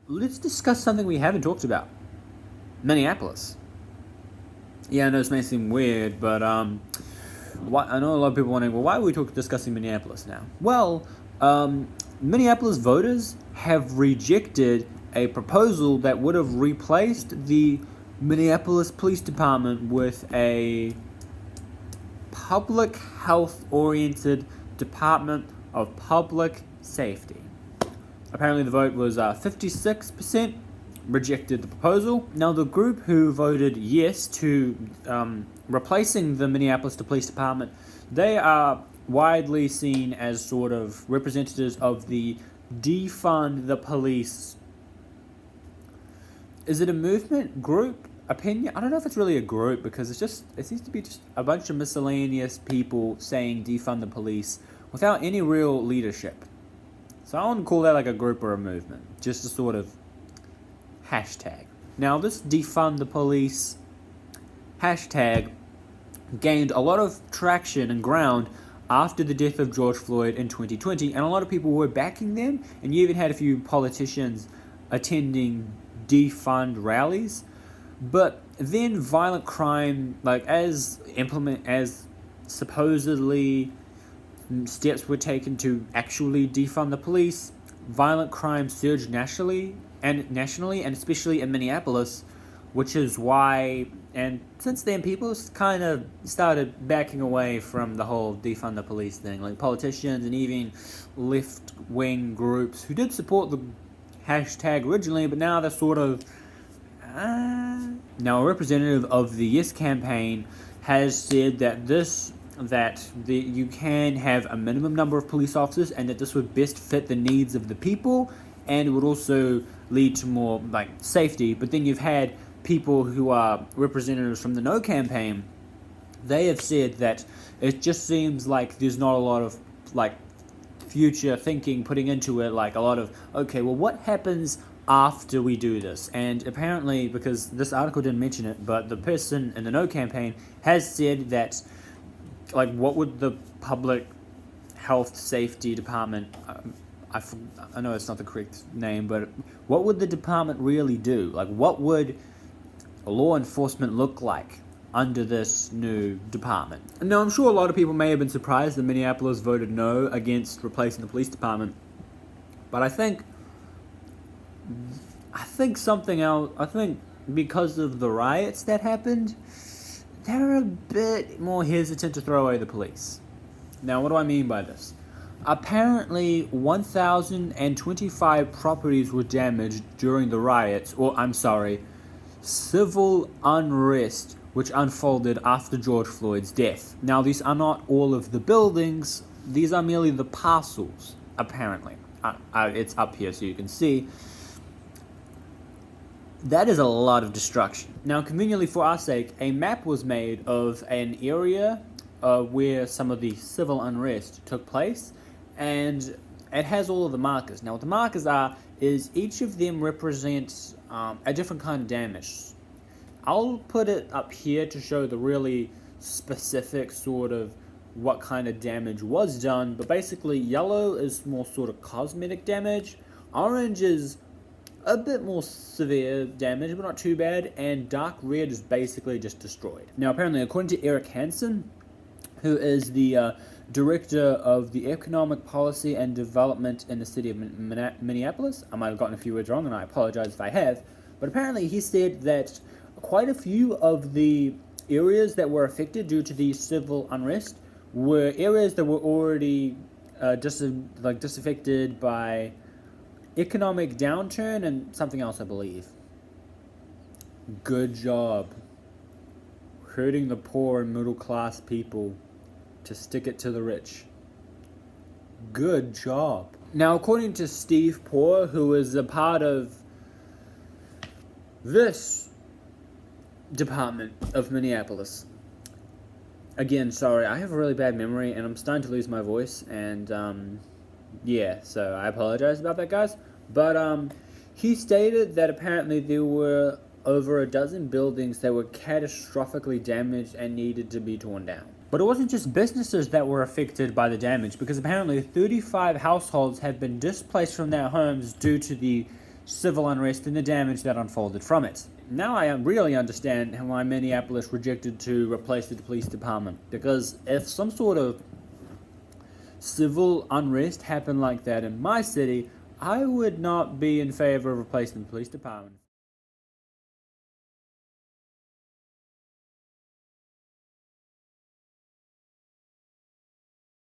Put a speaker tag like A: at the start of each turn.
A: let's discuss something we haven't talked about. Minneapolis. Yeah, I know this may seem weird, but I know a lot of people wondering, well, why are we discussing Minneapolis now? Well, Minneapolis voters have rejected a proposal that would have replaced the Minneapolis Police Department with a public health-oriented Department of Public Safety. Apparently the vote was 56% rejected the proposal. Now the group who voted yes to replacing the Minneapolis Police Department, they are widely seen as sort of representatives of the defund the police. Is it a movement, group, opinion? I don't know if it's really a group because it seems to be just a bunch of miscellaneous people saying defund the police without any real leadership. So I wouldn't call that like a group or a movement, just a sort of hashtag. Now this defund the police hashtag gained a lot of traction and ground after the death of George Floyd in 2020, and a lot of people were backing them, and you even had a few politicians attending defund rallies. But then violent crime, as supposedly steps were taken to actually defund the police, violent crime surged nationally, and especially in Minneapolis, which is why, and since then, people kind of started backing away from the whole defund the police thing, like politicians and even left-wing groups who did support the hashtag originally, but now they're sort of... Now, a representative of the Yes campaign has said that you can have a minimum number of police officers and that this would best fit the needs of the people and it would also lead to more safety. But then you've had people who are representatives from the No campaign. They have said that it just seems like there's not a lot of future thinking putting into it, a lot of, okay, well, what happens after we do this? And apparently, because this article didn't mention it, but the person in the No campaign has said that what would the public health safety department, I know it's not the correct name, but what would the department really do? What would law enforcement look like under this new department? Now, I'm sure a lot of people may have been surprised that Minneapolis voted no against replacing the police department, but I think something else. I think because of the riots that happened, they're a bit more hesitant to throw away the police. Now, what do I mean by this? Apparently, 1,025 properties were damaged during the riots, civil unrest, which unfolded after George Floyd's death. Now, these are not all of the buildings, these are merely the parcels, apparently. It's up here so you can see. That is a lot of destruction. Now, conveniently for our sake, a map was made of an area where some of the civil unrest took place, and it has all of the markers. Now, what the markers are is each of them represents a different kind of damage. I'll put it up here to show the really specific sort of what kind of damage was done, but basically yellow is more sort of cosmetic damage, orange is a bit more severe damage, but not too bad, and dark red is basically just destroyed. Now, apparently, according to Eric Hansen, who is the director of the Economic Policy and Development in the city of Minneapolis, I might have gotten a few words wrong, and I apologize if I have, but apparently he said that quite a few of the areas that were affected due to the civil unrest were areas that were already disaffected by economic downturn and something else, I believe. Good job. Hurting the poor and middle class people to stick it to the rich. Good job. Now, according to Steve Poore, who is a part of this department of Minneapolis, again, sorry, I have a really bad memory and I'm starting to lose my voice, and so I apologize about that, guys. But he stated that apparently there were over a dozen buildings that were catastrophically damaged and needed to be torn down. But it wasn't just businesses that were affected by the damage, because apparently 35 households have been displaced from their homes due to the civil unrest and the damage that unfolded from it. Now I really understand why Minneapolis rejected to replace the police department, because if some sort of civil unrest happened like that in my city, I would not be in favor of replacing the police department.